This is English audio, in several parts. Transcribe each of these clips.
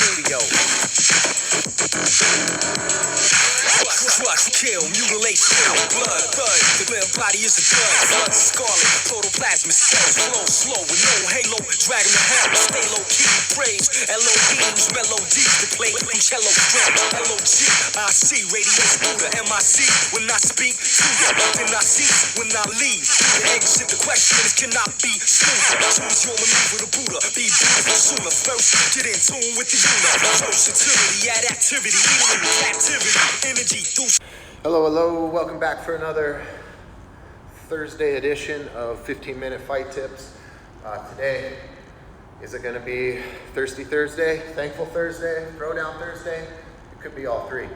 studio. Crush, kill, mutilate, spill, blood, thud. The living body is a dud. Blood scarlet, protoplasmic cells. Flow slow with no halo. Drag 'em to hell. Stay low key, praise. Elohim's melodies to play from cello string. LOG, I see radio Buddha. MIC when I speak to you. Then I see when I leave. The exit, the question is cannot be smoother. Choose your maneuver to Buddha. Be beautiful sooner. First, get in tune with the unit. Versatility, add activity, eating captivity, energy through. Hello, welcome back for another Thursday edition of 15-minute fight tips. Today, is it going to be Thirsty Thursday, Thankful Thursday, Throwdown Thursday? It could be all three.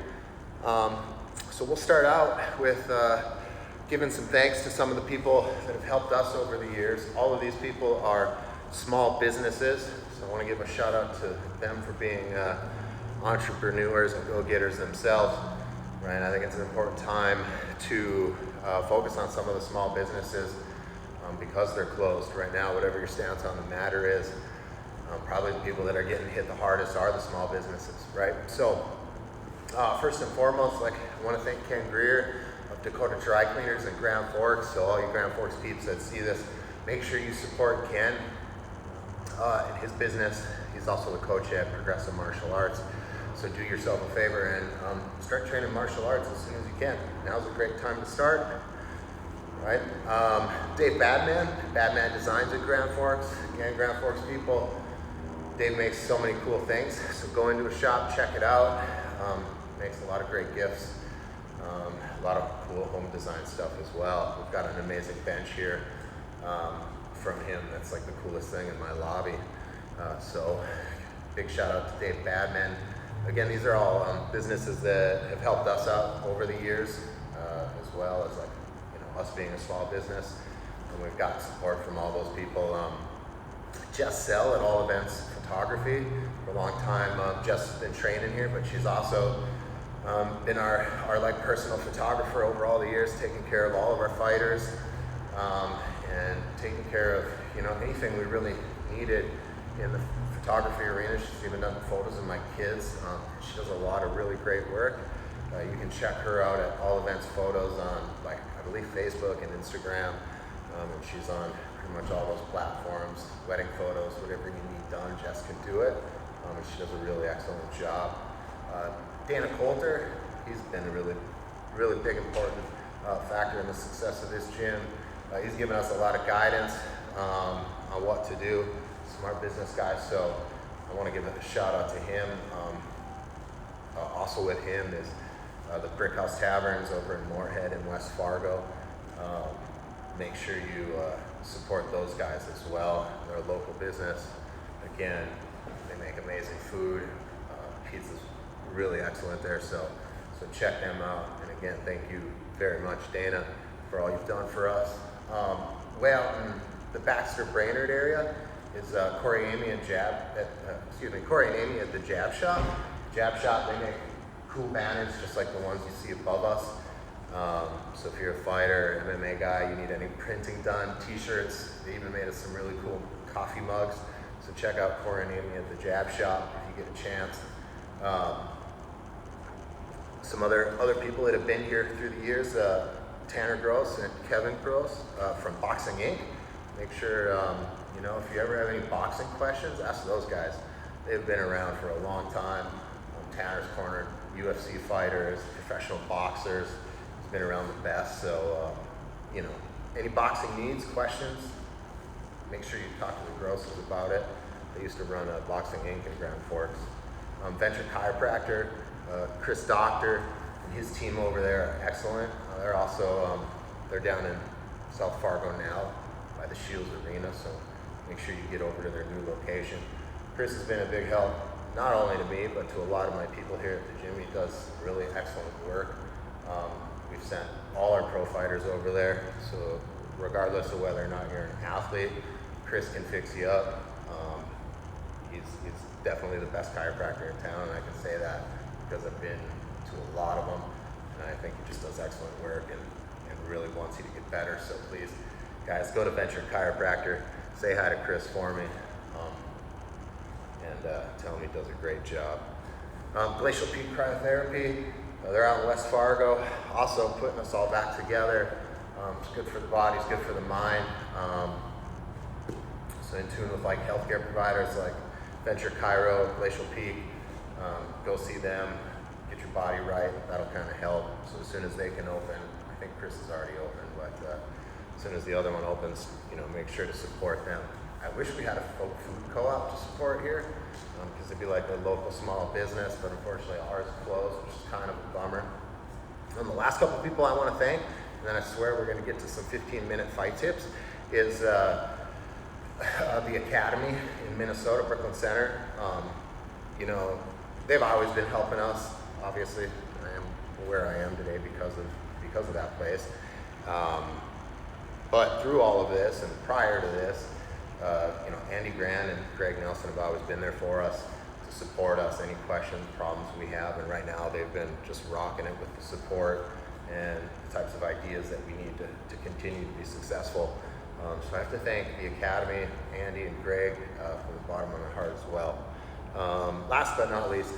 So we'll start out with giving some thanks to some of the people that have helped us over the years. All of these people are small businesses, so I want to give a shout out to them for being entrepreneurs and go-getters themselves. Right, I think it's an important time to focus on some of the small businesses because they're closed right now. Whatever your stance on the matter is, probably the people that are getting hit the hardest are the small businesses, right? So first and foremost, I want to thank Ken Greer of Dakota Dry Cleaners in Grand Forks. So all you Grand Forks peeps that see this, make sure you support Ken in his business. He's also the coach at Progressive Martial Arts. So do yourself a favor and start training martial arts as soon as you can. Now's a great time to start, right? Dave Badman Designs at Grand Forks. Again, Grand Forks people, Dave makes so many cool things. So go into a shop, check it out. Makes a lot of great gifts. A lot of cool home design stuff as well. We've got an amazing bench here from him. That's like the coolest thing in my lobby. So big shout out to Dave Badman. Again, these are all businesses that have helped us out over the years, as well as us being a small business, and we've got support from all those people. Jess Sell at All Events Photography for a long time. Jess has been training here, but she's also been our personal photographer over all the years, taking care of all of our fighters and taking care of anything we really needed in the photography arena. She's even done photos of my kids. She does a lot of really great work. You can check her out at All Events Photos on, I believe, Facebook and Instagram. And she's on pretty much all those platforms. Wedding photos, whatever you need done, Jess can do it. And she does a really excellent job. Dana Coulter, he's been a really, really big, important factor in the success of this gym. He's given us a lot of guidance on what to do. Smart business guy, so I want to give a shout out to him. Also with him is the Brick House Taverns over in Moorhead in West Fargo. Make sure you support those guys as well. They're a local business. Again, they make amazing food. Pizza's really excellent there, so check them out. And again, thank you very much, Dana, for all you've done for us. Way out in the Baxter Brainerd area is Corey and Amy at the Jab Shop. Jab Shop, they make cool banners just like the ones you see above us. So if you're a fighter, MMA guy, you need any printing done, t-shirts, they even made us some really cool coffee mugs. So check out Corey and Amy at the Jab Shop if you get a chance. Some other people that have been here through the years, Tanner Gross and Kevin Gross from Boxing Inc. Make sure, if you ever have any boxing questions, ask those guys. They've been around for a long time. Tanner's cornered UFC fighters, professional boxers. He's been around the best. So, any boxing needs, questions, make sure you talk to the Grosses about it. They used to run Boxing Inc. in Grand Forks. Venture Chiropractor, Chris Doctor and his team over there are excellent. They're also, they're down in South Fargo now by the Shields Arena, so make sure you get over to their new location. Chris has been a big help, not only to me, but to a lot of my people here at the gym. He does really excellent work. We've sent all our pro fighters over there, so regardless of whether or not you're an athlete, Chris can fix you up. He's definitely the best chiropractor in town, and I can say that because I've been to a lot of them, and I think he just does excellent work and really wants you to get better. So please, guys, go to Venture Chiropractor, say hi to Chris for me, and tell him he does a great job. Glacial Peak Cryotherapy, they're out in West Fargo, also putting us all back together. It's good for the body, it's good for the mind. So in tune with like healthcare providers like Venture Cairo, Glacial Peak, go see them, get your body right, that'll kind of help. So as soon as they can open, I think Chris is already open, but as soon as the other one opens, make sure to support them. I wish we had a folk food co-op to support here, because it'd be like a local small business, but unfortunately ours is closed, which is kind of a bummer. And the last couple of people I want to thank, and then I swear we're going to get to some 15-minute fight tips, is the Academy in Minnesota, Brooklyn Center. They've always been helping us. Obviously, I am where I am today because of that place. But through all of this and prior to this, Andy Grant and Greg Nelson have always been there for us to support us, any questions, problems we have, and right now they've been just rocking it with the support and the types of ideas that we need to continue to be successful. So I have to thank the Academy, Andy and Greg, from the bottom of my heart as well. Last but not least,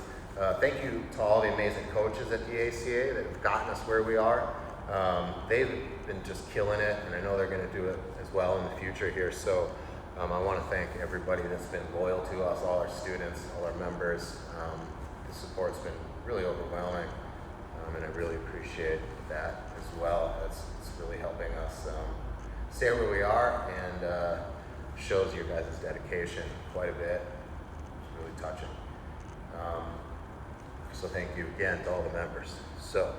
thank you to all the amazing coaches at the ACA that have gotten us where we are. They've been just killing it, and I know they're going to do it as well in the future here. So I want to thank everybody that's been loyal to us, all our students, all our members. The support's been really overwhelming, and I really appreciate that as well. It's really helping us stay where we are, and shows your guys' dedication quite a bit. It's really touching. So thank you again to all the members. So,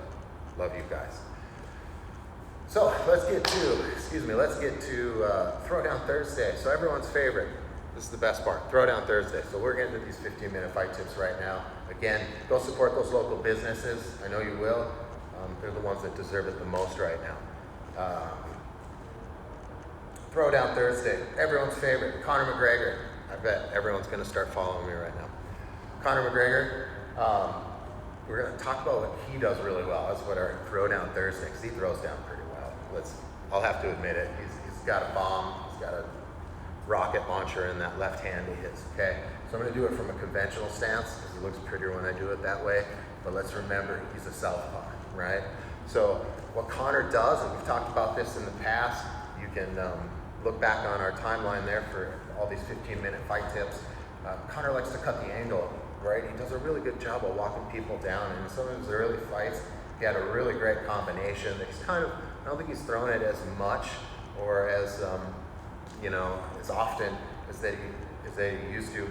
love you guys. So let's get to Throwdown Thursday. So everyone's favorite. This is the best part, Throwdown Thursday. So we're getting to these 15-minute fight tips right now. Again, go support those local businesses. I know you will. They're the ones that deserve it the most right now. Throwdown Thursday, everyone's favorite, Conor McGregor. I bet everyone's gonna start following me right now. Conor McGregor, we're gonna talk about what he does really well. That's what our Throwdown Thursday, because he throws down pretty well. I'll have to admit it. He's got a bomb, he's got a rocket launcher in that left hand he hits, okay? So I'm gonna do it from a conventional stance, because it looks prettier when I do it that way, but let's remember, he's a southpaw, right? So what Conor does, and we've talked about this in the past, you can look back on our timeline there for all these 15-minute fight tips. Conor likes to cut the angle, right? He does a really good job of walking people down, and in some of his early fights, he had a really great combination that he's I don't think he's thrown it as much or as, as often as they used to.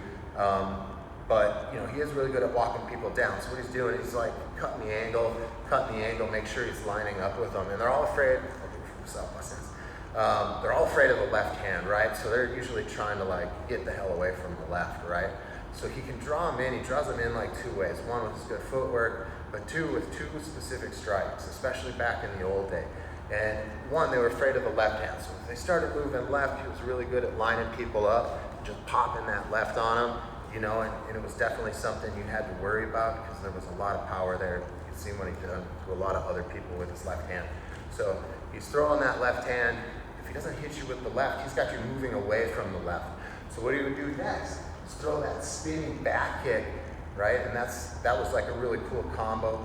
But he is really good at walking people down. So what he's doing, he's like cutting the angle, make sure he's lining up with them. And they're all afraid, they're all afraid of the left hand, right? So they're usually trying to get the hell away from the left, right? So he can draw them in, he draws them in two ways. One with his good footwork, but two with two specific strikes, especially back in the old day. And one, they were afraid of the left hand. So if they started moving left, he was really good at lining people up, just popping that left on them, and it was definitely something you had to worry about because there was a lot of power there. You could see what he did to a lot of other people with his left hand. So he's throwing that left hand. If he doesn't hit you with the left, he's got you moving away from the left. So what he would do next is throw that spinning back kick, right? And that was like a really cool combo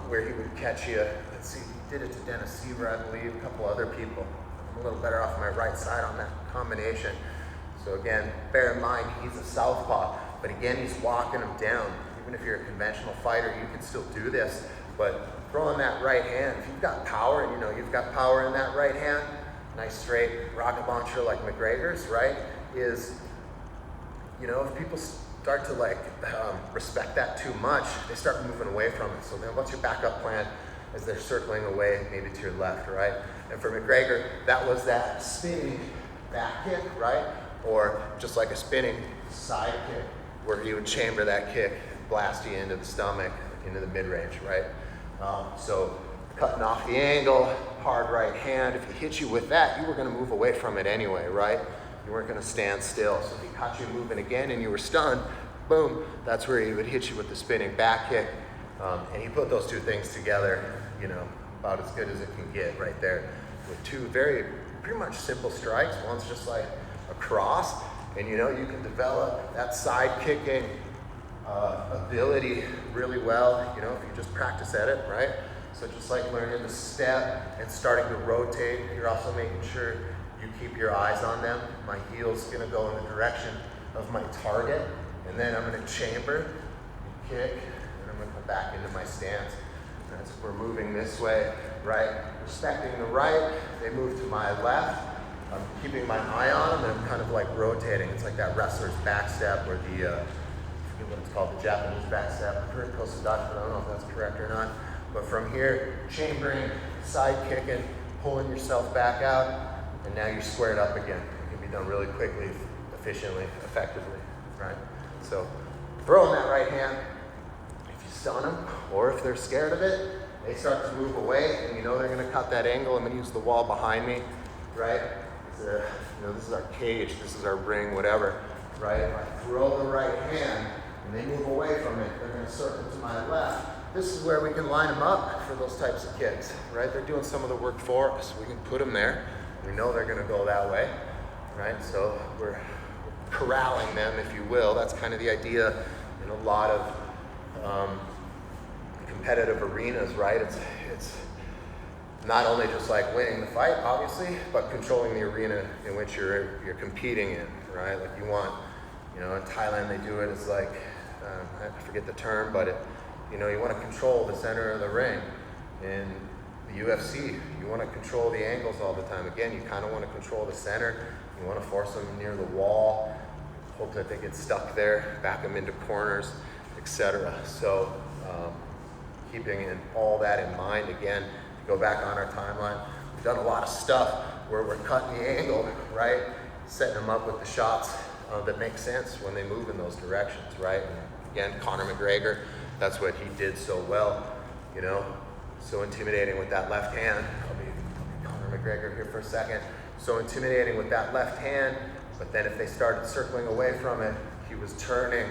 where he would catch you. Let's see, he did it to Dennis Seaver, I believe, a couple other people. I'm a little better off my right side on that combination. So again, bear in mind, he's a southpaw, but again, he's walking him down. Even if you're a conventional fighter, you can still do this, but throwing that right hand, if you've got power, and you've got power in that right hand, nice straight rocket launcher like McGregor's, right, is, if people start to respect that too much, they start moving away from it. So then what's your backup plan as they're circling away maybe to your left, right? And for McGregor, that was that spinning back kick, right? Or just like a spinning side kick where he would chamber that kick, blast you into the stomach, into the mid-range, right? So cutting off the angle, hard right hand. If he hit you with that, you were gonna move away from it anyway, right? You weren't gonna stand still. So if he caught you moving again and you were stunned, boom, that's where he would hit you with the spinning back kick. And he put those two things together, about as good as it can get right there with two pretty much simple strikes. One's just like a cross, And you know, you can develop that side kicking ability really well, you know, if you just practice at it, right? So just like learning to step and starting to rotate, you're also making sure you keep your eyes on them. My heel's gonna go in the direction of my target, and then I'm gonna chamber, kick, and I'm gonna come back into my stance. As we're moving this way, right? Respecting the right, they move to my left. I'm keeping my eye on them, and I'm kind of like rotating. It's like that wrestler's back step, or the, I forget what it's called, the Japanese back step. I've heard Kosodachi, but I don't know if that's correct or not. But from here, chambering, side kicking, pulling yourself back out, and now you're squared up again. It can be done really quickly, efficiently, effectively, right? So throwing that right hand, if you stun them, or if they're scared of it, they start to move away, and you know they're gonna cut that angle. I'm gonna use the wall behind me, right? You know, this is our cage, this is our ring, whatever, right? If I throw the right hand and they move away from it, they're gonna circle to my left. This is where we can line them up for those types of kicks, right? They're doing some of the work for us. We can put them there. We know they're gonna go that way, right? So we're corralling them, if you will. That's kind of the idea in a lot of competitive arenas, right? It's not only just like winning the fight, obviously, but controlling the arena in which you're competing in, right? Like you want, you know, in Thailand they do it as like, I forget the term, but you know, you want to control the center of the ring. In the UFC, you want to control the angles all the time. Again, you kind of want to control the center. You want to force them near the wall, hope that they get stuck there, back them into corners, etc. So keeping all that in mind, again, go back on our timeline. We've done a lot of stuff where we're cutting the angle, right? Setting them up with the shots that make sense when they move in those directions, right? And again, Conor McGregor, that's what he did so well, you know? So intimidating with that left hand. I'll be Conor McGregor here for a second. So intimidating with that left hand, but then if they started circling away from it, he was turning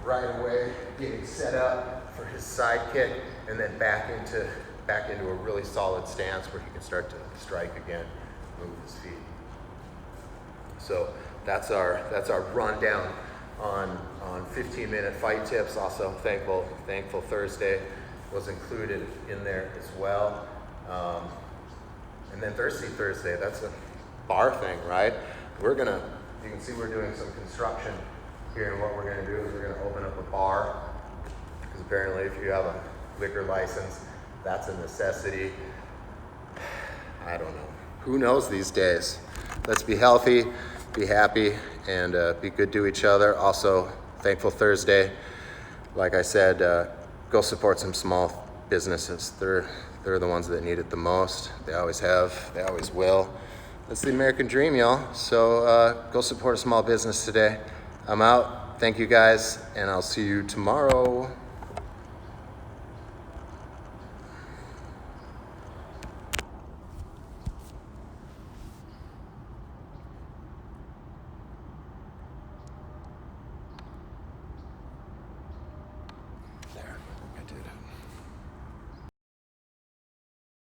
right away, getting set up for his side kick, and then back into a really solid stance where he can start to strike again, move his feet. So that's our rundown on 15-minute fight tips. Also thankful Thursday was included in there as well. And then Thirsty Thursday, that's a bar thing, right? You can see we're doing some construction here, and what we're gonna do is we're gonna open up a bar, because apparently if you have a liquor license, that's a necessity. I don't know. Who knows these days? Let's be healthy, be happy, and be good to each other. Also, Thankful Thursday. Like I said, go support some small businesses. They're the ones that need it the most. They always have, they always will. That's the American dream, y'all. So go support a small business today. I'm out. Thank you guys, and I'll see you tomorrow.